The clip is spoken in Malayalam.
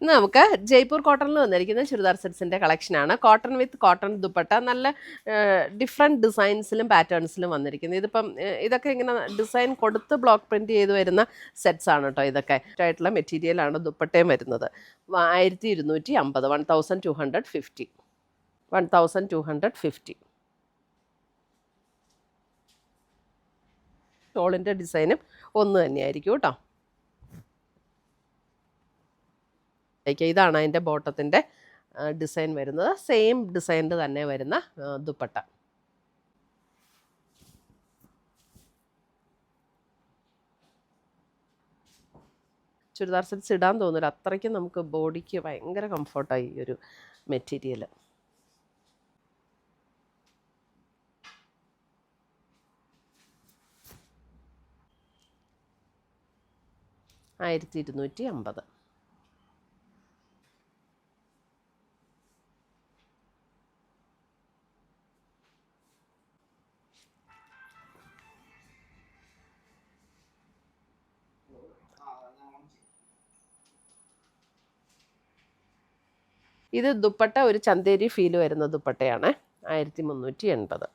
ഇന്ന് നമുക്ക് ജയ്പൂർ കോട്ടണിൽ വന്നിരിക്കുന്ന ചുരിദാർ സെറ്റ്സിൻ്റെ കളക്ഷനാണ്. കോട്ടൺ വിത്ത് കോട്ടൺ ദുപ്പട്ട, നല്ല ഡിഫറെൻറ്റ് ഡിസൈൻസിലും പാറ്റേൺസിലും വന്നിരിക്കുന്നത്. ഇതിപ്പം ഇതൊക്കെ ഇങ്ങനെ ഡിസൈൻ കൊടുത്ത് ബ്ലോക്ക് പ്രിൻറ്റ് ചെയ്ത് വരുന്ന സെറ്റ്സ് ആണ് കേട്ടോ. ഇതൊക്കെ ആയിട്ടുള്ള മെറ്റീരിയലാണ് ദുപ്പട്ടയും വരുന്നത്. 1250, 1250, 1250. ഷോളിൻ്റെ ഡിസൈനും ഒന്ന് തന്നെയായിരിക്കും കേട്ടോ. ഇതാണ് അതിൻ്റെ ബോട്ടത്തിൻ്റെ ഡിസൈൻ വരുന്നത്. സെയിം ഡിസൈനിൽ തന്നെ വരുന്ന ദുപ്പട്ട. ചുരിദാർ സെറ്റ്സ് ഇടാൻ തോന്നില്ല, അത്രയ്ക്കും നമുക്ക് ബോഡിക്ക് ഭയങ്കര കംഫർട്ടായി ഈ ഒരു മെറ്റീരിയൽ. $1250. ഇത് ദുപ്പട്ട ഒരു ചന്തേരി ഫീൽ വരുന്ന ദുപ്പട്ടയാണ്. 1380.